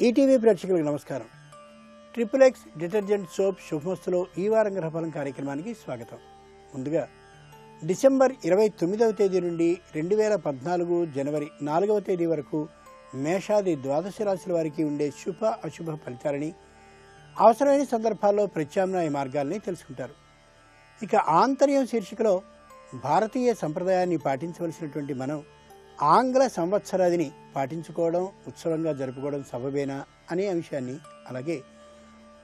ETV ప్రేక్షకులకు నమస్కారం. XXX detergent soap శుభమస్తులో ఈ వారం గ్రహఫలం కార్యక్రమానికి స్వాగతం. ముందుగా డిసెంబర్ 29వ తేదీ నుండి 2014 జనవరి 4వ తేదీ వరకు మేషాది ద్వాదశ రాశుల వారికి ఉండే శుభ అశుభ ఫలితాలని, అవసరమైన సందర్భాల్లో ప్రత్యామ్నాయ మార్గాల్ని తెలుసుకుంటారు. ఇక ఆంతర్యం శీర్షికలో భారతీయ సంప్రదాయాన్ని పాటించవలసినటువంటి మనం ఆంగ్ల సంవత్సరాదిని పాటించుకోవడం, ఉత్సవంగా జరుపుకోవడం సబబేనా అనే అంశాన్ని, అలాగే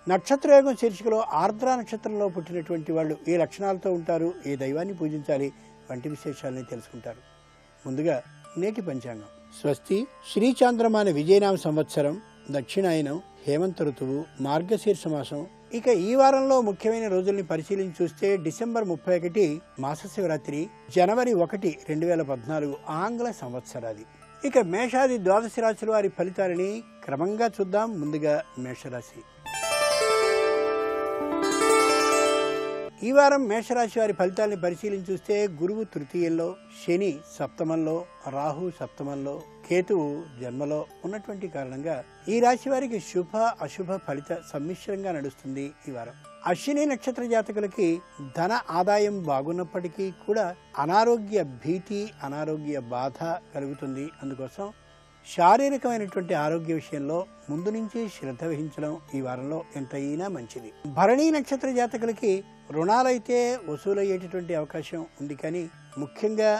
నక్షత్రయోగం శీర్షికలో ఆర్ద్ర నక్షత్రంలో పుట్టినటువంటి వాళ్ళు ఏ లక్షణాలతో ఉంటారు, ఏ దైవాన్ని పూజించాలి వంటి విశేషాలని తెలుసుకుంటారు. ముందుగా నేటి పంచాంగం. స్వస్తి శ్రీ చాంద్రమాన విజయనామ సంవత్సరం, దక్షిణాయనం, హేమంత ఋతువు, మార్గశీర్ష మాసం. ఇక ఈ వారంలో ముఖ్యమైన రోజుల్ని పరిశీలించి చూస్తే డిసెంబర్ 31 మాస శివరాత్రి, జనవరి 1, 2014 ఆంగ్ల సంవత్సరాది. ఇక మేషాది ద్వాదశ రాశుల వారి ఫలితాలని క్రమంగా చూద్దాం. ముందుగా మేషరాశి. ఈ వారం మేషరాశి వారి ఫలితాలని పరిశీలించి చూస్తే గురువు తృతీయంలో, శని సప్తమంలో, రాహు సప్తమంలో, కేతువు జన్మలో ఉన్నటువంటి కారణంగా ఈ రాశి వారికి శుభ అశుభ ఫలిత సమ్మిశ్రంగా నడుస్తుంది ఈ వారం. అశ్విని నక్షత్ర జాతకులకి ధన ఆదాయం బాగున్నప్పటికీ కూడా అనారోగ్య భీతి, అనారోగ్య బాధ కలుగుతుంది. అందుకోసం శారీరకమైనటువంటి ఆరోగ్య విషయంలో ముందు నుంచి శ్రద్ధ వహించడం ఈ వారంలో ఎంతైనా మంచిది. భరణీ నక్షత్ర జాతకులకి రుణాలైతే వసూలయ్యేటటువంటి అవకాశం ఉంది, కానీ ముఖ్యంగా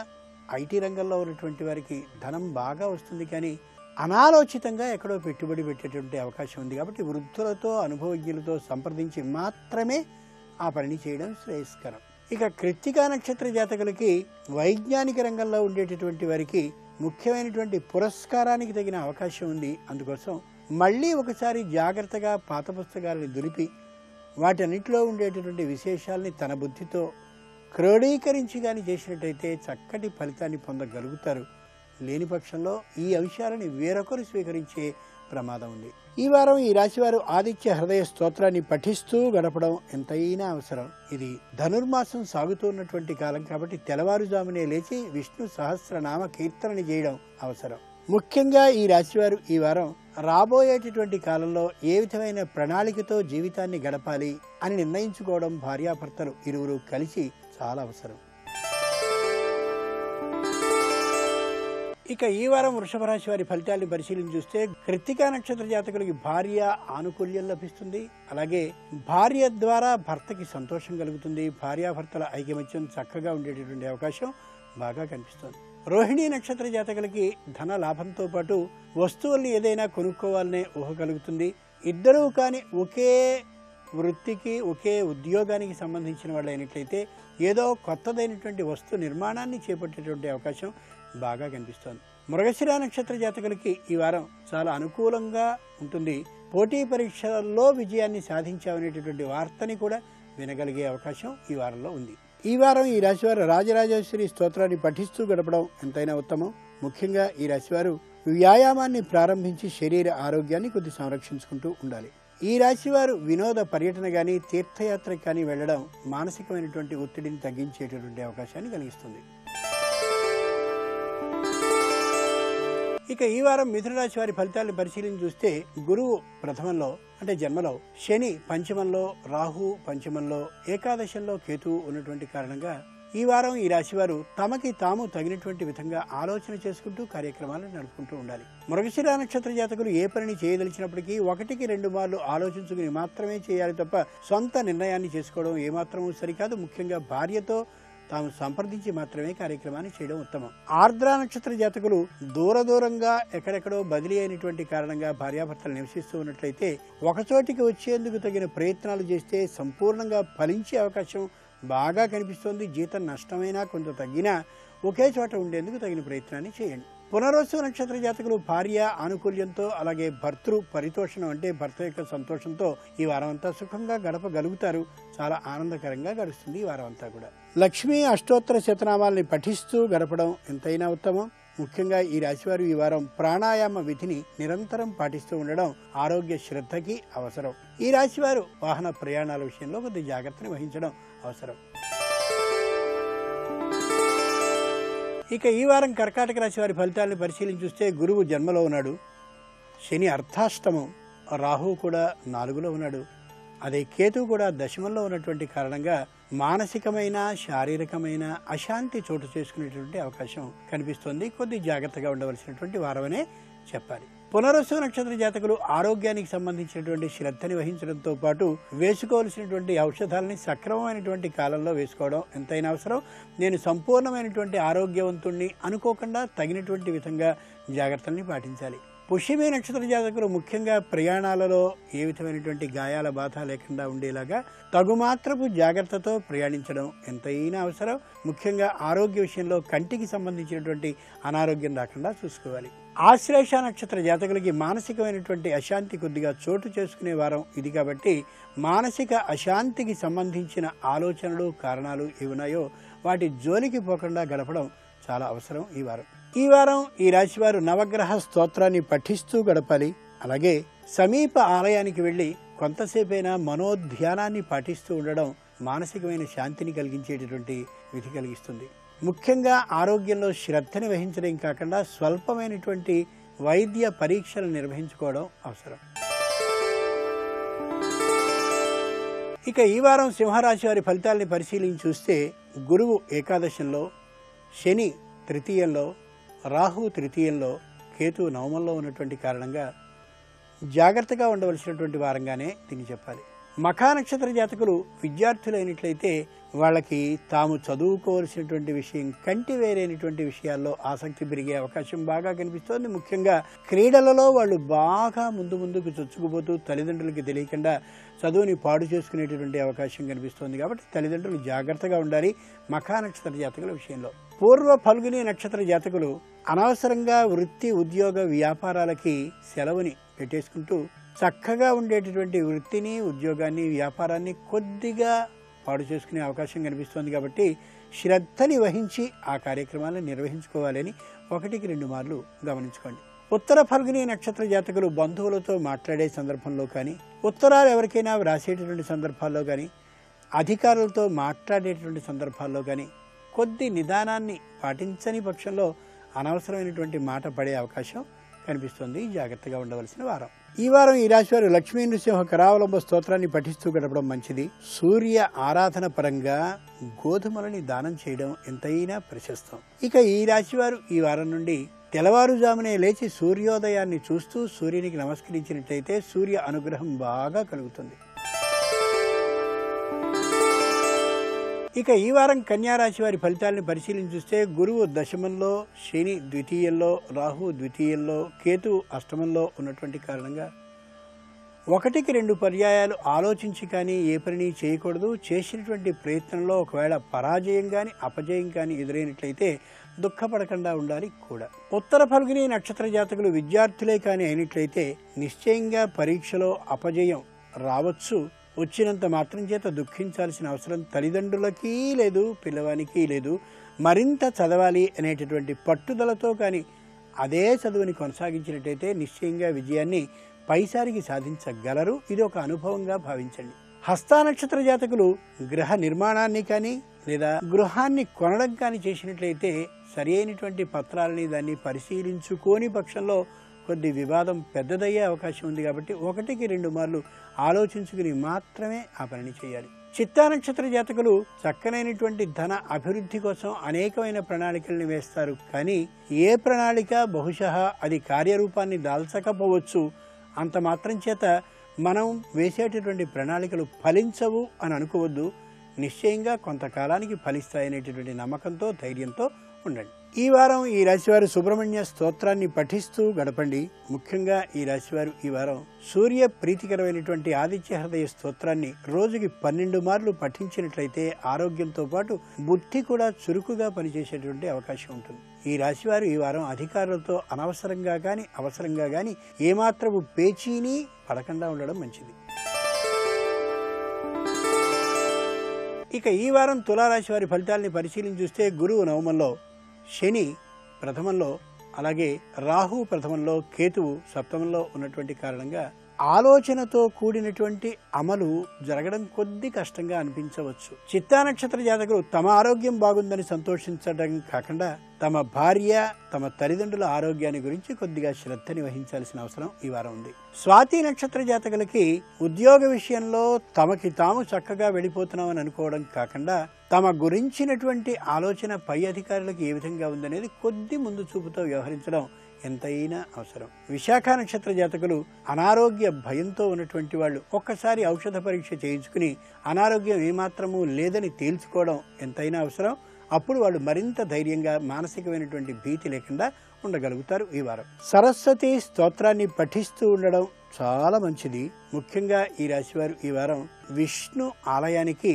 ఐటీ రంగంలో ఉన్నటువంటి వారికి ధనం బాగా వస్తుంది, కానీ అనాలోచితంగా ఎక్కడో పెట్టుబడి పెట్టేటువంటి అవకాశం ఉంది. కాబట్టి వృద్ధులతో, అనుభవజ్ఞులతో సంప్రదించి మాత్రమే ఆ పనిని చేయడం శ్రేయస్కరం. ఇక కృత్తికా నక్షత్ర జాతకులకి వైజ్ఞానిక రంగంలో ఉండేటటువంటి వారికి ముఖ్యమైనటువంటి పురస్కారానికి తగిన అవకాశం ఉంది. అందుకోసం మళ్ళీ ఒకసారి జాగ్రత్తగా పాత పుస్తకాలని దులిపి వాటన్నిటిలో ఉండేటటువంటి విశేషాలని తన బుద్ధితో క్రోడీకరించి కానీ చేసినట్టయితే చక్కటి ఫలితాన్ని పొందగలుగుతారు. లేని పక్షంలో ఈ అంశాలని వేరొకరు స్వీకరించే ప్రమాదం ఉంది. ఈ వారం ఈ రాశివారు ఆదిత్య హృదయ స్తోత్రాన్ని పఠిస్తూ గడపడం ఎంతైనా అవసరం. ఇది ధనుర్మాసం సాగుతున్నటువంటి కాలం కాబట్టి తెల్లవారుజామునే లేచి విష్ణు సహస్రనామ కీర్తనని చేయడం అవసరం. ముఖ్యంగా ఈ రాశివారు ఈ వారం రాబోయేటటువంటి కాలంలో ఏ విధమైన ప్రణాళికతో జీవితాన్ని గడపాలి అని నిర్ణయించుకోవడం భార్యాభర్తలు ఇరువురు కలిసి చాలా అవసరం. ఇక ఈ వారం వృషభ రాశి వారి ఫలితాలను పరిశీలించి చూస్తే కృత్తికా నక్షత్ర జాతకులకి భార్య ఆనుకూల్యం లభిస్తుంది. అలాగే భార్య ద్వారా భర్తకి సంతోషం కలుగుతుంది. భార్యాభర్తల ఐకమత్యం చక్కగా ఉండేటటువంటి అవకాశం బాగా కనిపిస్తుంది. రోహిణీ నక్షత్ర జాతకులకి ధన లాభంతో పాటు వస్తువుల్ని ఏదైనా కొనుక్కోవాలనే ఊహ కలుగుతుంది. ఇద్దరూ కానీ ఒకే వృత్తికి, ఒకే ఉద్యోగానికి సంబంధించిన వాళ్ళు అయినట్లయితే ఏదో కొత్తదైనటువంటి వస్తు నిర్మాణాన్ని చేపట్టేటువంటి అవకాశం బాగా కనిపిస్తోంది. మృగశిర నక్షత్ర జాతకులకి ఈ వారం చాలా అనుకూలంగా ఉంటుంది. పోటీ పరీక్షల్లో విజయాన్ని సాధించామనేటటువంటి వార్తని కూడా వినగలిగే అవకాశం ఈ వారంలో ఉంది. ఈ వారం ఈ రాశివారు రాజరాజేశ్వరి స్తోత్రాన్ని పఠిస్తూ గడపడం ఎంతైనా ఉత్తమం. ముఖ్యంగా ఈ రాశివారు వ్యాయామాన్ని ప్రారంభించి శరీర ఆరోగ్యాన్ని కొద్ది సంరక్షించుకుంటూ ఉండాలి. ఈ రాశివారు వినోద పర్యటన కానీ, తీర్థయాత్రకు కానీ వెళ్లడం మానసికమైనటువంటి ఒత్తిడిని తగ్గించేటటువంటి అవకాశాన్ని కలిగిస్తుంది. ఇక ఈ వారం మిథున రాశి వారి ఫలితాలను పరిశీలించి చూస్తే గురువు ప్రథమంలో అంటే జన్మలో, శని పంచమంలో, రాహు పంచమంలో, ఏకాదశంలో కేతువు ఉన్నటువంటి కారణంగా ఈ వారం ఈ రాశివారు తమకి తాము తగినటువంటి విధంగా ఆలోచన చేసుకుంటూ కార్యక్రమాలను నడుపుకుంటూ ఉండాలి. మృగశిర నక్షత్ర జాతకులు ఏ పనిని చేయదలిచినప్పటికీ 1-2 మార్లు ఆలోచించుకుని మాత్రమే చేయాలి తప్ప సొంత నిర్ణయాన్ని చేసుకోవడం ఏమాత్రమూ సరికాదు. ముఖ్యంగా భార్యతో తాము సంప్రదించి మాత్రమే కార్యక్రమాన్ని చేయడం ఉత్తమం. ఆర్ద్ర నక్షత్ర జాతకులు దూరంగా ఎక్కడెక్కడో బదిలీ అయినటువంటి కారణంగా భార్యాభర్తలు నివసిస్తూ ఉన్నట్లయితే ఒకచోటికి వచ్చేందుకు తగిన ప్రయత్నాలు చేస్తే సంపూర్ణంగా ఫలించే అవకాశం బాగా కనిపిస్తోంది. జీతం నష్టమైనా కొంత తగ్గినా ఒకే చోట ఉండేందుకు తగిన ప్రయత్నాన్ని చేయండి. పునర్వసు నక్షత్ర జాతకులు భార్య ఆనుకూల్యంతో, అలాగే భర్తృ పరితోషణం అంటే భర్త యొక్క సంతోషంతో ఈ వారం అంతా సుఖంగా గడపగలుగుతారు. చాలా ఆనందకరంగా గడుస్తుంది ఈ వారం అంతా కూడా. లక్ష్మీ అష్టోత్తర శతనామాల్ని పఠిస్తూ గడపడం ఎంతైనా ఉత్తమం. ముఖ్యంగా ఈ రాశివారు ఈ వారం ప్రాణాయామ విధిని నిరంతరం పాటిస్తూ ఉండడం ఆరోగ్య శ్రద్ధకి అవసరం. ఈ రాశివారు వాహన ప్రయాణాల విషయంలో కొద్ది జాగ్రత్తని వహించడం అవసరం. ఇక ఈ వారం కర్కాటక రాశి వారి ఫలితాలను పరిశీలించి చూస్తే గురువు జన్మలో ఉన్నాడు, శని అర్ధాష్టమం, రాహు కూడా 4లో ఉన్నాడు, అదే కేతువు కూడా దశమంలో ఉన్నటువంటి కారణంగా మానసికమైన శారీరకమైన అశాంతి చోటు చేసుకునేటువంటి అవకాశం కనిపిస్తుంది. కొద్ది జాగ్రత్తగా ఉండవలసినటువంటి వారమనే చెప్పాలి. పునర్వసు నక్షత్ర జాతకులు ఆరోగ్యానికి సంబంధించినటువంటి శ్రద్ధని వహించడంతో పాటు వేసుకోవాల్సినటువంటి ఔషధాలని సక్రమమైనటువంటి కాలంలో వేసుకోవడం ఎంతైనా అవసరం. నేను సంపూర్ణమైనటువంటి ఆరోగ్యవంతుణ్ణి అనుకోకుండా తగినటువంటి విధంగా జాగ్రత్తల్ని పాటించాలి. పుష్యమి నక్షత్ర జాతకులు ముఖ్యంగా ప్రయాణాలలో ఏ విధమైనటువంటి గాయాల బాధ లేకుండా ఉండేలాగా తగుమాత్రపు జాగ్రత్తతో ప్రయాణించడం ఎంతైనా అవసరం. ముఖ్యంగా ఆరోగ్య విషయంలో కంటికి సంబంధించినటువంటి అనారోగ్యం రాకుండా చూసుకోవాలి. ఆశ్లేష నక్షత్ర జాతకులకి మానసికమైనటువంటి అశాంతి కొద్దిగా చోటు చేసుకునే వారం ఇది కాబట్టి మానసిక అశాంతికి సంబంధించిన ఆలోచనలు కారణాలు ఏమున్నాయో వాటి జోలికి పోకుండా గడపడం చాలా అవసరం ఈ వారం ఈ రాశివారు నవగ్రహ స్తోత్రాన్ని పఠిస్తూ గడపాలి. అలాగే సమీప ఆలయానికి వెళ్ళి కొంతసేపైనా మనోధ్యానాన్ని పాటిస్తూ ఉండడం మానసికమైన శాంతిని కలిగించేటటువంటి విధి కలిగిస్తుంది. ముఖ్యంగా ఆరోగ్యంలో శ్రద్ధని వహించడం కాకుండా స్వల్పమైనటువంటి వైద్య పరీక్షలు నిర్వహించుకోవడం అవసరం. ఇక ఈ వారం సింహరాశి వారి ఫలితాలని పరిశీలించి చూస్తే గురువు ఏకాదశంలో, శని తృతీయంలో, రాహు తృతీయంలో, కేతు నవమంలో ఉన్నటువంటి కారణంగా జాగ్రత్తగా ఉండవలసినటువంటి వారంగానే దీన్ని చెప్పాలి. మఖా నక్షత్ర జాతకులు విద్యార్థులైనట్లయితే వాళ్ళకి తాము చదువుకోవలసినటువంటి విషయం కంటి వేరైనటువంటి విషయాల్లో ఆసక్తి పెరిగే అవకాశం బాగా కనిపిస్తోంది. ముఖ్యంగా క్రీడలలో వాళ్ళు బాగా ముందుకు చొచ్చుకుపోతూ తల్లిదండ్రులకి తెలియకుండా చదువుని పాడు చేసుకునేటటువంటి అవకాశం కనిపిస్తోంది. కాబట్టి తల్లిదండ్రులు జాగ్రత్తగా ఉండాలి మఖా నక్షత్ర జాతకుల విషయంలో. పూర్వ ఫల్గుని నక్షత్ర జాతకులు అనవసరంగా వృత్తి ఉద్యోగ వ్యాపారాలకి సెలవుని పెట్టేసుకుంటూ చక్కగా ఉండేటటువంటి వృత్తిని ఉద్యోగాన్ని వ్యాపారాన్ని కొద్దిగా పాడు చేసుకునే అవకాశం కనిపిస్తోంది. కాబట్టి శ్రద్ధని వహించి ఆ కార్యక్రమాలను నిర్వహించుకోవాలని 1-2 మార్లు గమనించుకోండి. ఉత్తర ఫల్గుని నక్షత్ర జాతకులు బంధువులతో మాట్లాడే సందర్భంలో కానీ, ఉత్తరాలు ఎవరికైనా వ్రాసేటటువంటి సందర్భాల్లో కానీ, అధికారులతో మాట్లాడేటటువంటి సందర్భాల్లో కానీ కొద్ది నిదానాన్ని పాటించని పక్షంలో అనవసరమైనటువంటి మాట పడే అవకాశం కనిపిస్తుంది. జాగ్రత్తగా ఉండవలసిన వారం. ఈ వారం ఈ రాశి వారు లక్ష్మీ నృసింహ కరావలంబ స్తోత్రాన్ని పఠిస్తూ గడపడం మంచిది. సూర్య ఆరాధన పరంగా గోధుమలని దానం చేయడం ఎంతైనా ప్రశస్తం. ఇక ఈ రాశి వారు ఈ వారం నుండి తెల్లవారుజామునే లేచి సూర్యోదయాన్ని చూస్తూ సూర్యునికి నమస్కరించినట్లయితే సూర్య అనుగ్రహం బాగా కలుగుతుంది. ఇక ఈ వారం కన్యారాశి వారి ఫలితాలను పరిశీలించి చూస్తే గురువు దశమంలో, శని ద్వితీయంలో, రాహు ద్వితీయంలో, కేతు అష్టమంలో ఉన్నటువంటి కారణంగా 1-2 పర్యాయాలు ఆలోచించి కానీ ఏ పని చేయకూడదు. చేసినటువంటి ప్రయత్నంలో ఒకవేళ పరాజయం కానీ అపజయం కానీ ఎదురైనట్లయితే దుఃఖపడకుండా ఉండాలి కూడా. ఉత్తర ఫల్గుని నక్షత్ర జాతకులు విద్యార్థులే కానీ అయినట్లయితే నిశ్చయంగా పరీక్షలో అపజయం రావచ్చు. వచ్చినంత మాత్రం చేత దుఃఖించాల్సిన అవసరం తల్లిదండ్రులకి లేదు, పిల్లవానికి లేదు. మరింత చదవాలి అనేటటువంటి పట్టుదలతో కానీ అదే చదువుని కొనసాగించినట్టయితే నిశ్చయంగా విజయాన్ని పైసారికి సాధించగలరు. ఇది ఒక అనుభవంగా భావించండి. హస్త నక్షత్ర జాతకులు గృహ నిర్మాణాన్ని కానీ లేదా గృహాన్ని కొనడం కానీ చేసినట్లయితే సరి అయినటువంటి పత్రాలని దాన్ని పరిశీలించుకోని పక్షంలో కొద్ది వివాదం పెద్దదయ్యే అవకాశం ఉంది. కాబట్టి 1-2 మార్లు ఆలోచించుకుని మాత్రమే ఆ పనిని చేయాలి. చిత్తా నక్షత్ర జాతకులు చక్కనైనటువంటి ధన అభివృద్ధి కోసం అనేకమైన ప్రణాళికల్ని వేస్తారు. కానీ ఏ ప్రణాళిక బహుశः అది కార్యరూపాన్ని దాల్చకపోవచ్చు. అంత మాత్రం చేత మనం వేసేటటువంటి ప్రణాళికలు ఫలించవు అని అనుకోవద్దు. నిశ్చయంగా కొంతకాలానికి ఫలిస్తాయనేటటువంటి నమ్మకంతో ధైర్యంతో ఉండండి. ఈ వారం ఈ రాశివారు సుబ్రహ్మణ్య స్తోత్రాన్ని పఠిస్తూ గడపండి. ముఖ్యంగా ఈ రాశివారు ఈ వారం సూర్య ప్రీతికరమైనటువంటి ఆదిత్య హృదయ స్తోత్రాన్ని రోజుకి 12 మార్లు పఠించినట్లయితే ఆరోగ్యంతో పాటు బుద్ధి కూడా చురుకుగా పనిచేసేటువంటి అవకాశం ఉంటుంది. ఈ రాశివారు ఈ వారం అధికారులతో అనవసరంగా కానీ అవసరంగా కానీ ఏమాత్రము పేచీని పడకుండా ఉండడం మంచిది. ఇక ఈ వారం తులారాశి వారి ఫలితాలని పరిశీలించి చూస్తే గురువు నవమంలో, శని ప్రథమంలో, అలాగే రాహు ప్రథమంలో, కేతువు సప్తమంలో ఉన్నటువంటి కారణంగా ఆలోచనతో కూడినటువంటి అమలు జరగడం కొద్ది కష్టంగా అనిపించవచ్చు. చిత్తా నక్షత్ర జాతకులు తమ ఆరోగ్యం బాగుందని సంతోషించడం కాకుండా తమ భార్య, తమ తల్లిదండ్రుల ఆరోగ్యాన్ని గురించి కొద్దిగా శ్రద్ధని వహించాల్సిన అవసరం ఈ వారం ఉంది. స్వాతి నక్షత్ర జాతకులకి ఉద్యోగ విషయంలో తమకి తాము చక్కగా వెళ్ళిపోతున్నామని అనుకోవడం కాకుండా తమ గురించినటువంటి ఆలోచన పై అధికారులకు ఏ విధంగా ఉందనేది కొద్ది ముందు చూపుతో వ్యవహరించడం ఎంతైనా అవసరం. విశాఖ నక్షత్ర జాతకులు అనారోగ్య భయంతో ఉన్నటువంటి వాళ్ళు ఒక్కసారి ఔషధ పరీక్ష చేయించుకుని అనారోగ్యం ఏమాత్రమూ లేదని తేల్చుకోవడం ఎంతైనా అవసరం. అప్పుడు వాళ్ళు మరింత ధైర్యంగా మానసికమైనటువంటి భీతి లేకుండా ఉండగలుగుతారు. ఈ వారం సరస్వతి స్తోత్రాన్ని పఠిస్తూ ఉండడం చాలా మంచిది. ముఖ్యంగా ఈ రాశివారు ఈ వారం విష్ణు ఆలయానికి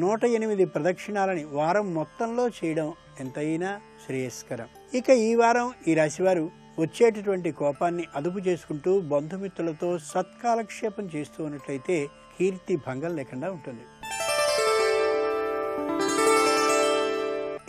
108 ప్రదక్షిణాలని వారం మొత్తంలో చేయడం ఎంతైనా శ్రేయస్కరం. ఇక ఈ వారం ఈ రాశివారు వచ్చేటటువంటి కోపాన్ని అదుపు చేసుకుంటూ బంధుమిత్రులతో సత్కాలక్షేపం చేస్తూ ఉన్నట్లయితే కీర్తి భంగం లేకుండా ఉంటుంది.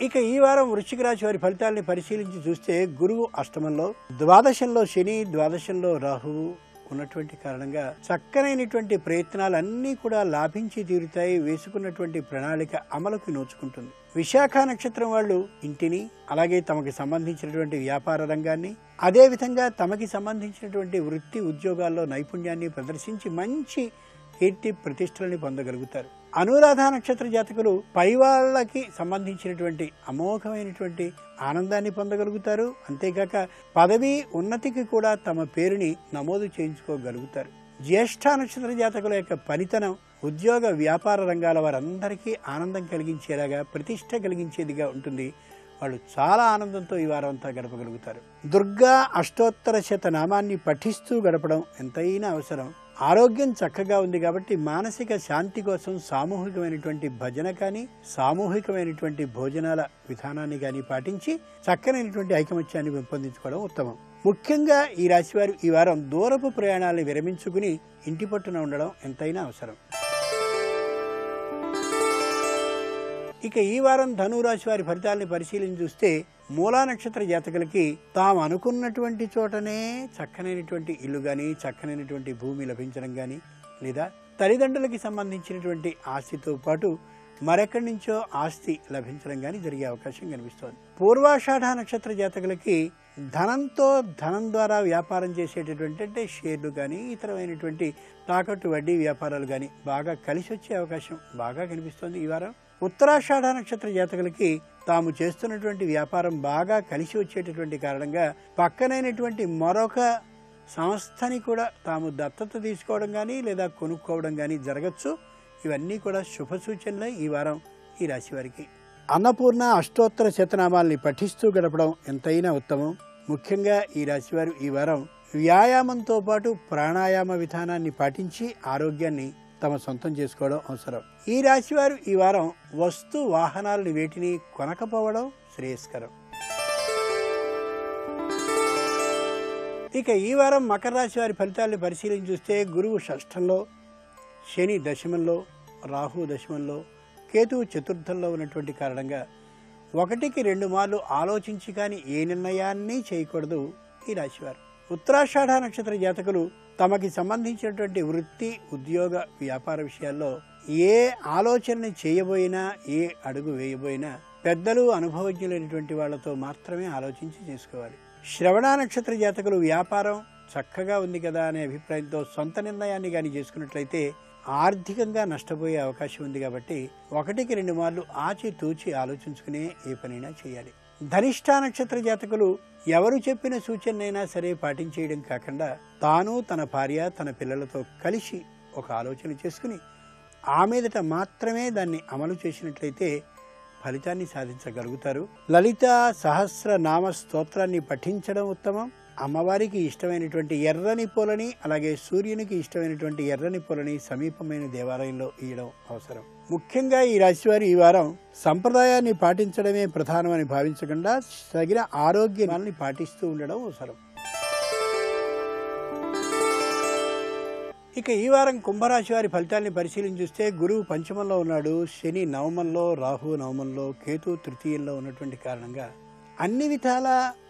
ఇక ఈ వారం వృశ్చిక రాశి వారి ఫలితాలని పరిశీలించి చూస్తే గురువు అష్టమంలో, ద్వాదశంలో శని, ద్వాదశంలో రాహువు ఉన్నటువంటి కారణంగా చక్కనైనటువంటి ప్రయత్నాలన్నీ కూడా లాభించి తీరుతాయి. వేసుకున్నటువంటి ప్రణాళిక అమలుకి నోచుకుంటుంది. విశాఖ నక్షత్రం వాళ్ళు ఇంటిని, అలాగే తమకి సంబంధించినటువంటి వ్యాపార రంగాన్ని, అదే విధంగా తమకి సంబంధించినటువంటి వృత్తి ఉద్యోగాల్లో నైపుణ్యాన్ని ప్రదర్శించి మంచి కీర్తి ప్రతిష్టలని పొందగలుగుతారు. అనురాధ నక్షత్ర జాతకులు పై వాళ్ళకి సంబంధించినటువంటి అమోఘమైనటువంటి ఆనందాన్ని పొందగలుగుతారు. అంతేకాక పదవి ఉన్నతికి కూడా తమ పేరుని నమోదు చేయించుకోగలుగుతారు. జ్యేష్ఠ నక్షత్ర జాతకుల యొక్క ఫలితనం ఉద్యోగ వ్యాపార రంగాల వారందరికీ ఆనందం కలిగించేలాగా, ప్రతిష్ట కలిగించేదిగా ఉంటుంది. వాళ్ళు చాలా ఆనందంతో ఈ వారం అంతా గడపగలుగుతారు. దుర్గా అష్టోత్తర శతనామాన్ని పఠిస్తూ గడపడం ఎంతైనా అవసరం. ఆరోగ్యం చక్కగా ఉంది కాబట్టి మానసిక శాంతి కోసం సామూహికమైనటువంటి భజన కానీ, సామూహికమైనటువంటి భోజనాల విధానాన్ని కానీ పాటించి చక్కనైనటువంటి ఐకమత్యాన్ని పెంపొందించుకోవడం ఉత్తమం. ముఖ్యంగా ఈ రాశివారు ఈ వారం దూరపు ప్రయాణాలను విరమించుకుని ఇంటి పట్టున ఉండడం ఎంతైనా అవసరం. ఇక ఈ వారం ధనురాశి వారి ఫలితాలని పరిశీలించి చూస్తే మూలా నక్షత్ర జాతకులకి తాము అనుకున్నటువంటి చోటనే చక్కనైనటువంటి ఇల్లు కానీ, చక్కనైనటువంటి భూమి లభించడం కానీ, లేదా తల్లిదండ్రులకి సంబంధించినటువంటి ఆస్తితో పాటు మరెక్కడి నుంచో ఆస్తి లభించడం కానీ జరిగే అవకాశం కనిపిస్తోంది. పూర్వాషాఢ నక్షత్ర జాతకులకి ధనం ద్వారా వ్యాపారం చేసేటటువంటి, అంటే షేర్లు కానీ ఇతరమైనటువంటి తాకట్టు వడ్డీ వ్యాపారాలు కానీ బాగా కలిసి వచ్చే అవకాశం బాగా కనిపిస్తోంది ఈ వారం. ఉత్తరాషాఢ నక్షత్ర జాతకులకి తాము చేస్తున్నటువంటి వ్యాపారం బాగా కలిసి వచ్చేటటువంటి కారణంగా పక్కనైనటువంటి మరొక సంస్థని కూడా తాము దత్తత తీసుకోవడం కానీ లేదా కొనుక్కోవడం కానీ జరగచ్చు. ఇవన్నీ కూడా శుభ సూచనలే ఈ వారం ఈ రాశి వారికి. అన్నపూర్ణ అష్టోత్తర శతనామాల్ని పఠిస్తూ గడపడం ఎంతైనా ఉత్తమం. ముఖ్యంగా ఈ రాశివారు ఈ వారం వ్యాయామంతో పాటు ప్రాణాయామ విధానాన్ని పాటించి ఆరోగ్యాన్ని తమ సొంతం చేసుకోవడం అవసరం. ఈ రాశివారు ఈ వారం వస్తు వాహనాలను వేటిని కొనకపోవడం శ్రేయస్కరం. ఇక ఈ వారం మకర రాశి వారి ఫలితాలను పరిశీలించి చూస్తే గురువు షష్ఠంలో, శని దశమంలో, రాహు దశమంలో, కేతువు చతుర్థంలో ఉన్నటువంటి కారణంగా 1-2 మార్లు ఆలోచించి కానీ ఏ నిర్ణయాన్ని చేయకూడదు ఈ రాశివారు. ఉత్తరాషాఢ నక్షత్ర జాతకులు తమకి సంబంధించినటువంటి వృత్తి, ఉద్యోగ, వ్యాపార విషయాల్లో ఏ ఆలోచనని చేయబోయినా, ఏ అడుగు వేయబోయినా పెద్దలు, అనుభవజ్ఞులైనటువంటి వాళ్లతో మాత్రమే ఆలోచించి చేసుకోవాలి. శ్రవణ నక్షత్ర జాతకులు వ్యాపారం చక్కగా ఉంది కదా అనే అభిప్రాయంతో సొంత నిర్ణయాన్ని కానీ చేసుకున్నట్లయితే ఆర్థికంగా నష్టపోయే అవకాశం ఉంది. కాబట్టి 1-2 మార్లు ఆచితూచి ఆలోచించుకునే ఏ పనైనా చేయాలి. ధనిష్ఠ నక్షత్ర జాతకులు ఎవరు చెప్పిన సూచనైనా సరే పాటించేయడం కాకుండా తాను, తన భార్య, తన పిల్లలతో కలిసి ఒక ఆలోచన చేసుకుని ఆ మీదట మాత్రమే దాన్ని అమలు చేసినట్లయితే ఫలితాన్ని సాధించగలుగుతారు. లలిత సహస్రనామ స్తోత్రాన్ని పఠించడం ఉత్తమం. అమ్మవారికి ఇష్టమైనటువంటి ఎర్రని పూలని, అలాగే సూర్యునికి ఇష్టమైనటువంటి ఎర్రని పూలని సమీపమైన దేవాలయంలో ఇయ్యడం అవసరం. ముఖ్యంగా ఈ రాశివారు ఈ వారం సంప్రదాయాన్ని పాటించడమే ప్రధానమని భావించకుండా తగిన ఆరోగ్యాన్ని పాటిస్తూ ఉండడం అవసరం. ఇక ఈ వారం కుంభరాశి వారి ఫలితాన్ని పరిశీలించి చూస్తే గురువు పంచమంలో ఉన్నాడు, శని నవమంలో, రాహు నవమంలో, కేతు తృతీయంలో ఉన్నటువంటి కారణంగా అన్ని విధాల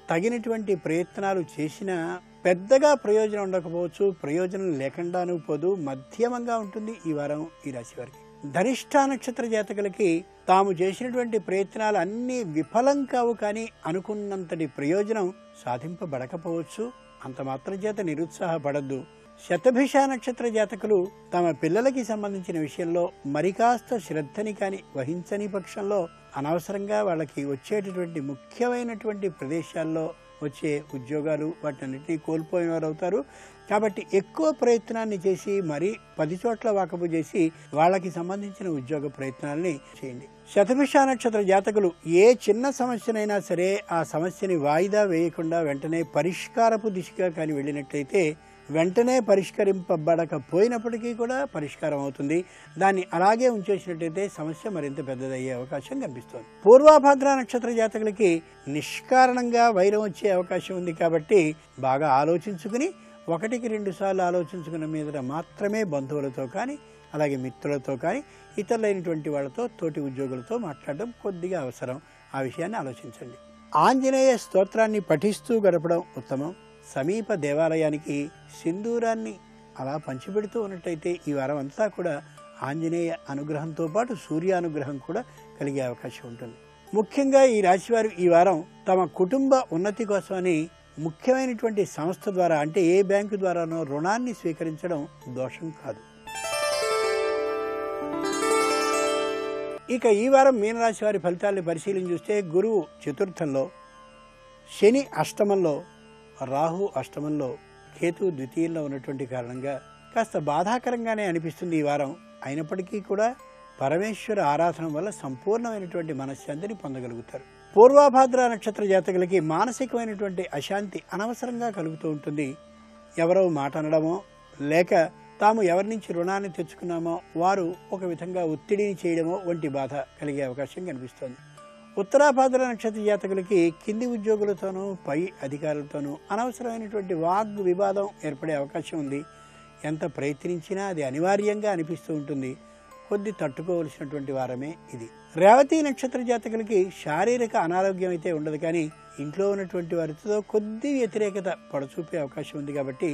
తగినటువంటి ప్రయత్నాలు చేసినా పెద్దగా ప్రయోజనం ఉండకపోవచ్చు, ప్రయోజనం లేకుండానూ పోదు, మధ్యమంగా ఉంటుంది ఈ వారం ఈ రాశి వారికి. ధనిష్ఠ నక్షత్ర జాతకులకి తాము చేసినటువంటి ప్రయత్నాలు అన్నీ విఫలం కావు, కానీ అనుకున్నంతటి ప్రయోజనం సాధింపబడకపోవచ్చు. అంత మాత్రం చేత నిరుత్సాహపడద్దు. శతభిష నక్షత్ర జాతకులు తమ పిల్లలకి సంబంధించిన విషయంలో మరికాస్త శ్రద్ధని కాని వహించని పక్షంలో అనవసరంగా వాళ్ళకి వచ్చేటటువంటి ముఖ్యమైనటువంటి ప్రదేశాల్లో వచ్చే ఉద్యోగాలు వాటన్నిటినీ కోల్పోయిన వారు అవుతారు. కాబట్టి ఎక్కువ ప్రయత్నాన్ని చేసి మరీ 10 చోట్ల వాకపు చేసి వాళ్ళకి సంబంధించిన ఉద్యోగ ప్రయత్నాలని చేయండి. శతభిష నక్షత్ర జాతకులు ఏ చిన్న సమస్యనైనా సరే ఆ సమస్యని వాయిదా వేయకుండా వెంటనే పరిష్కారపు దిశగా కానీ వెళ్ళినట్లయితే వెంటనే పరిష్కరింపబడకపోయినప్పటికీ కూడా పరిష్కారం అవుతుంది. దాన్ని అలాగే ఉంచేసినట్టయితే సమస్య మరింత పెద్దదయ్యే అవకాశం కనిపిస్తోంది. పూర్వభాద్ర నక్షత్ర జాతకులకి నిష్కారణంగా వైరం వచ్చే అవకాశం ఉంది. కాబట్టి బాగా ఆలోచించుకుని 1-2 సార్లు ఆలోచించుకున్న మీద మాత్రమే బంధువులతో కానీ అలాగే మిత్రులతో కానీ ఇతరులైనటువంటి వాళ్ళతో తోటి ఉద్యోగులతో మాట్లాడడం కొద్దిగా అవసరం. ఆ విషయాన్ని ఆలోచించండి. ఆంజనేయ స్తోత్రాన్ని పఠిస్తూ గడపడం ఉత్తమం. సమీప దేవాలయానికి సింధూరాన్ని అలా పంచిపెడుతూ ఉన్నట్టయితే ఈ వారం అంతా కూడా ఆంజనేయ అనుగ్రహంతో పాటు సూర్యానుగ్రహం కూడా కలిగే అవకాశం ఉంటుంది. ముఖ్యంగా ఈ రాశివారు ఈ వారం తమ కుటుంబ ఉన్నతి కోసమని ముఖ్యమైనటువంటి సంస్థ ద్వారా, అంటే ఏ బ్యాంకు ద్వారానో రుణాన్ని స్వీకరించడం దోషం కాదు. ఇక ఈ వారం మీనరాశి వారి ఫలితాలను పరిశీలన చూస్తే గురువు చతుర్థంలో, శని అష్టమంలో, రాహు అష్టమంలో, కేతు ద్వితీయంలో ఉన్నటువంటి కారణంగా కాస్త బాధాకరంగానే అనిపిస్తుంది ఈ వారం. అయినప్పటికీ కూడా పరమేశ్వర ఆరాధన వల్ల సంపూర్ణమైనటువంటి మనశ్శాంతిని పొందగలుగుతారు. పూర్వభాద్ర నక్షత్ర జాతకులకి మానసికమైనటువంటి అశాంతి అనవసరంగా కలుగుతూ ఉంటుంది. ఎవరో మాట అనడమో లేక తాము ఎవరి నుంచి రుణాన్ని తెచ్చుకున్నామో వారు ఒక విధంగా ఒత్తిడిని చేయడమో వంటి బాధ కలిగే అవకాశం కనిపిస్తోంది. ఉత్తరాభాద్ర నక్షత్ర జాతకులకి కింది ఉద్యోగులతోనూ పై అధికారులతోనూ అనవసరమైనటువంటి వాగ్ వివాదం ఏర్పడే అవకాశం ఉంది. ఎంత ప్రయత్నించినా అది అనివార్యంగా అనిపిస్తూ ఉంటుంది. కొద్ది తట్టుకోవలసినటువంటి వారమే ఇది. రేవతి నక్షత్ర జాతకులకి శారీరక అనారోగ్యం అయితే ఉండదు, కానీ ఇంట్లో ఉన్నటువంటి వారితో కొద్ది వ్యతిరేకత పడచూపే అవకాశం ఉంది. కాబట్టి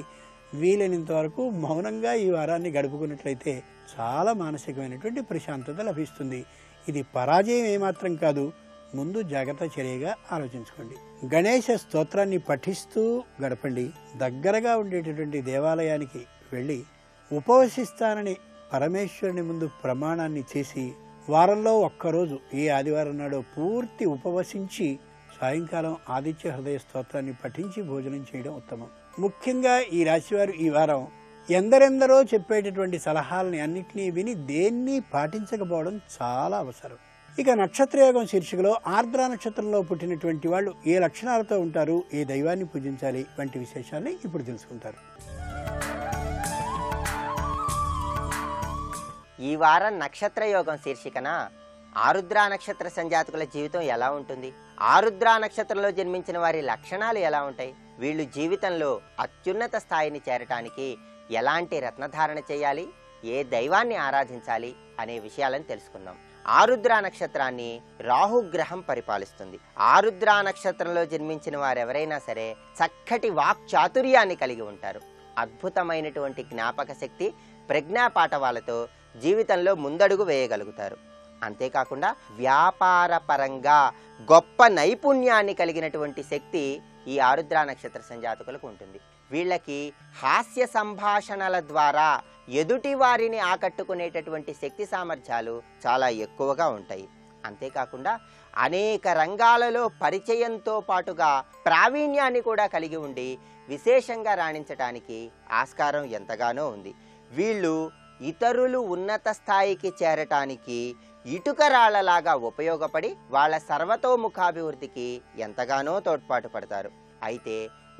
వీలైనంత వరకు మౌనంగా ఈ వారాన్ని గడుపుకున్నట్లయితే చాలా మానసికమైనటువంటి ప్రశాంతత లభిస్తుంది. ఇది పరాజయం ఏమాత్రం కాదు. ముందు జాగ్రత్త చర్యగా ఆలోచించుకోండి. గణేశ స్తోత్రాన్ని పఠిస్తూ గడపండి. దగ్గరగా ఉండేటటువంటి దేవాలయానికి వెళ్ళి ఉపవసిస్తానని పరమేశ్వరుని ముందు ప్రమాణాన్ని చేసి వారంలో ఒక్కరోజు ఏ ఆదివారం నాడో పూర్తి ఉపవసించి సాయంకాలం ఆదిత్య హృదయ స్తోత్రాన్ని పఠించి భోజనం చేయడం ఉత్తమం. ముఖ్యంగా ఈ రాశివారు ఈ వారం ఎందరెందరో చెప్పేటటువంటి సలహాలని అన్నింటినీ విని దేన్ని పాటించకపోవడం చాలా అవసరం. ఇక నక్షత్రయోగం శీర్షికలో ఆర్ద్ర నక్షత్రంలో పుట్టినటువంటి వాళ్ళు ఏ లక్షణాలతో ఉంటారు, ఏ దైవాన్ని పూజించాలి వంటి విశేషాన్ని ఇప్పుడు తెలుసుకుంటారు. ఈ వారం నక్షత్రయోగం శీర్షికన ఆరుద్ర నక్షత్ర సంజాతకుల జీవితం ఎలా ఉంటుంది, ఆరుద్ర నక్షత్రంలో జన్మించిన వారి లక్షణాలు ఎలా ఉంటాయి, వీళ్ళు జీవితంలో అత్యున్నత స్థాయిని చేరటానికి ఎలాంటి రత్నధారణ చేయాలి, ఏ దైవాన్ని ఆరాధించాలి అనే విషయాలను తెలుసుకుందాం. ఆరుద్ర నక్షత్రాన్ని రాహుగ్రహం పరిపాలిస్తుంది. ఆరుద్ర నక్షత్రంలో జన్మించిన వారెవరైనా సరే చక్కటి వాక్ చాతుర్యాన్ని కలిగి ఉంటారు. అద్భుతమైనటువంటి జ్ఞాపక శక్తి, ప్రజ్ఞాపాఠవాలతో జీవితంలో ముందడుగు వేయగలుగుతారు. అంతేకాకుండా వ్యాపార పరంగా గొప్ప నైపుణ్యాన్ని కలిగినటువంటి శక్తి ఈ ఆరుద్ర నక్షత్ర సంజాతకులకు ఉంటుంది. వీళ్ళకి హాస్య సంభాషణల ద్వారా ఎదుటి వారిని ఆకట్టుకునేటటువంటి శక్తి సామర్థ్యాలు చాలా ఎక్కువగా ఉంటాయి. అంతేకాకుండా అనేక రంగాలలో పరిచయంతో పాటుగా ప్రావీణ్యాన్ని కూడా కలిగి ఉండి విశేషంగా రాణించటానికి ఆస్కారం ఎంతగానో ఉంది. వీళ్ళు ఇతరులు ఉన్నత స్థాయికి చేరటానికి ఇటుక రాళ్లలాగా ఉపయోగపడి వాళ్ళ సర్వతోముఖాభివృద్ధికి ఎంతగానో తోడ్పాటు పడతారు. అయితే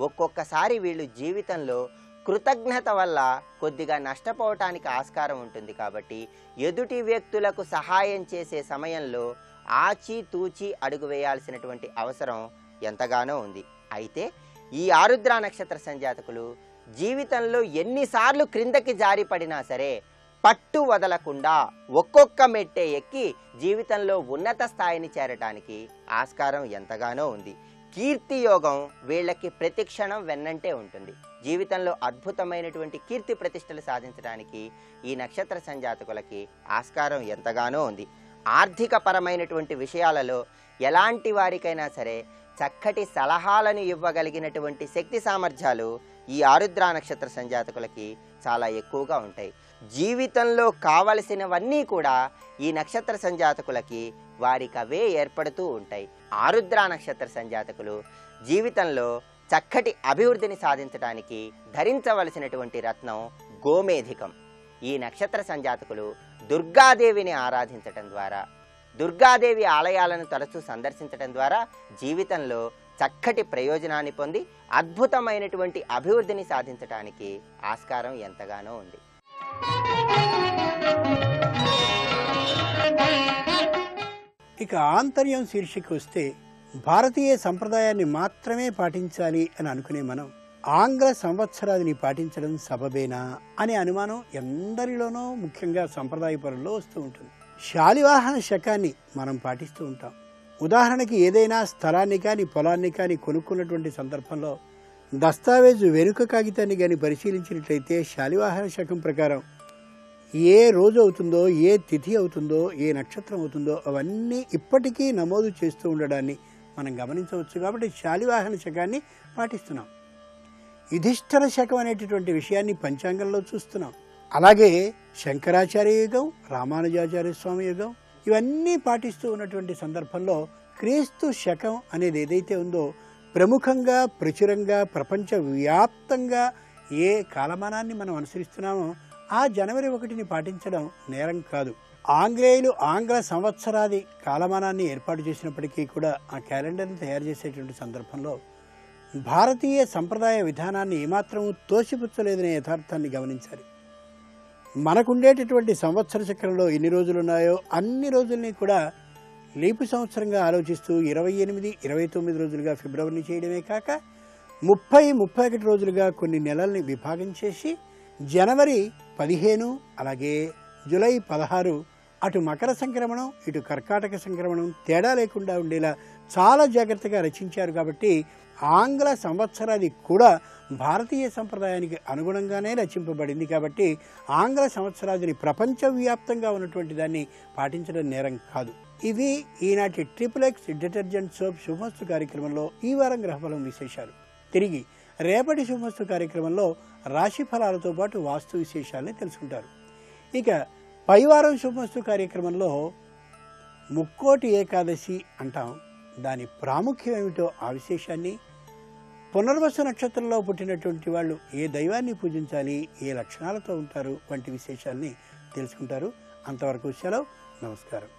ఒక్కొక్కసారి వీళ్ళు జీవితంలో కృతజ్ఞత వల్ల కొద్దిగా నష్టపోవటానికి ఆస్కారం ఉంటుంది. కాబట్టి ఎదుటి వ్యక్తులకు సహాయం చేసే సమయంలో ఆచితూచి అడుగు వేయాల్సినటువంటి అవసరం ఎంతగానో ఉంది. అయితే ఈ ఆరుద్ర నక్షత్ర సంజాతకులు జీవితంలో ఎన్నిసార్లు క్రిందకి జారి పడినా సరే పట్టు వదలకుండా ఒక్కొక్క మెట్టే ఎక్కి జీవితంలో ఉన్నత స్థాయిని చేరటానికి ఆస్కారం ఎంతగానో ఉంది. కీర్తి యోగం వీళ్ళకి ప్రతి క్షణం వెన్నంటే ఉంటుంది. జీవితంలో అద్భుతమైనటువంటి కీర్తి ప్రతిష్టలు సాధించడానికి ఈ నక్షత్ర సంజాతకులకి ఆస్కారం ఎంతగానో ఉంది. ఆర్థిక పరమైనటువంటి విషయాలలో ఎలాంటి వారికైనా సరే చక్కటి సలహాలను ఇవ్వగలిగినటువంటి శక్తి సామర్థ్యాలు ఈ ఆరుద్ర నక్షత్ర సంజాతకులకి చాలా ఎక్కువగా ఉంటాయి. జీవితంలో కావలసినవన్నీ కూడా ఈ నక్షత్ర సంజాతకులకి వారికవే ఏర్పడుతూ ఉంటాయి. ఆరుద్ర నక్షత్ర సంజాతకులు జీవితంలో చక్కటి అభివృద్ధిని సాధించడానికి ధరించవలసినటువంటి రత్నం గోమేధికం. ఈ నక్షత్ర సంజాతకులు దుర్గాదేవిని ఆరాధించటం ద్వారా, దుర్గాదేవి ఆలయాలను తరచూ సందర్శించటం ద్వారా జీవితంలో చక్కటి ప్రయోజనాన్ని పొంది అద్భుతమైనటువంటి అభివృద్ధిని సాధించడానికి ఆస్కారం ఎంతగానో ఉంది. ఇక ఆంతర్యం శీర్షిక వస్తే, భారతీయ సంప్రదాయాన్ని మాత్రమే పాటించాలి అని అనుకునే మనం ఆంగ్ల సంవత్సరాదిని పాటించడం సబబేనా అనే అనుమానం ఎందరిలోనో, ముఖ్యంగా సంప్రదాయ పరుల్లో వస్తూ ఉంటుంది. శాలివాహన శకాన్ని మనం పాటిస్తూ ఉంటాం. ఉదాహరణకి ఏదైనా స్థలాన్ని కానీ పొలాన్ని కానీ కొనుక్కున్నటువంటి సందర్భంలో దస్తావేజు వెనుక కాగితాన్ని కానీ పరిశీలించినట్లయితే శాలివాహన శకం ప్రకారం ఏ రోజు అవుతుందో, ఏ తిథి అవుతుందో, ఏ నక్షత్రం అవుతుందో అవన్నీ ఇప్పటికీ నమోదు చేస్తూ ఉండడాన్ని మనం గమనించవచ్చు. కాబట్టి శాలివాహన శకాన్ని పాటిస్తున్నాం. యుధిష్ఠిర శకం అనేటటువంటి విషయాన్ని పంచాంగంలో చూస్తున్నాం. అలాగే శంకరాచార్య యుగం, రామానుజాచార్య స్వామి యుగం ఇవన్నీ పాటిస్తూ ఉన్నటువంటి సందర్భంలో క్రీస్తు శకం అనేది ఏదైతే ఉందో ప్రముఖంగా, ప్రచురంగా, ప్రపంచవ్యాప్తంగా ఏ కాలమానాన్ని మనం అనుసరిస్తున్నామో ఆ జనవరి 1ని పాటించడం నేరం కాదు. ఆంగ్లేయులు ఆంగ్ల సంవత్సరాది కాలమానాన్ని ఏర్పాటు చేసినప్పటికీ కూడా ఆ క్యాలెండర్ని తయారు చేసేటువంటి సందర్భంలో భారతీయ సంప్రదాయ విధానాన్ని ఏమాత్రం తోసిపుచ్చలేదనే యథార్థాన్ని గమనించాలి. మనకుండేటటువంటి సంవత్సర చక్రంలో ఎన్ని రోజులు ఉన్నాయో అన్ని రోజుల్ని కూడా లీపు సంవత్సరంగా ఆలోచిస్తూ 28, 29 రోజులుగా ఫిబ్రవరిని చేయడమే కాక 30, 31 రోజులుగా కొన్ని నెలల్ని విభాగం చేసి జనవరి 15, అలాగే జూలై 16 అటు మకర సంక్రమణం, ఇటు కర్కాటక సంక్రమణం తేడా లేకుండా ఉండేలా చాలా జాగ్రత్తగా రచించారు. కాబట్టి ఆంగ్ల సంవత్సరాది కూడా భారతీయ సంప్రదాయానికి అనుగుణంగానే రచింపబడింది. కాబట్టి ఆంగ్ల సంవత్సరాదిని ప్రపంచవ్యాప్తంగా ఉన్నటువంటి దాన్ని పాటించడం నేరం కాదు. ఇవి ఈనాటి XXX డిటర్జెంట్ సోప్ శుభమస్తు కార్యక్రమంలో ఈ వారం గ్రహఫలం విశేషాలు. తిరిగి రేపటి శుభమస్తు కార్యక్రమంలో రాశి ఫలాలతో పాటు వాస్తు విశేషాలని తెలుసుకుంటారు. ఇక పైవారం శుభమస్తు కార్యక్రమంలో ముక్కోటి ఏకాదశి అంటాం. దాని ప్రాముఖ్యం ఏమిటో ఆ విశేషాన్ని, పునర్వసు నక్షత్రంలో పుట్టినటువంటి వాళ్ళు ఏ దైవాన్ని పూజించాలి, ఏ లక్షణాలతో ఉంటారు వంటి విశేషాల్ని తెలుసుకుంటారు. అంతవరకు సెలవు. నమస్కారం.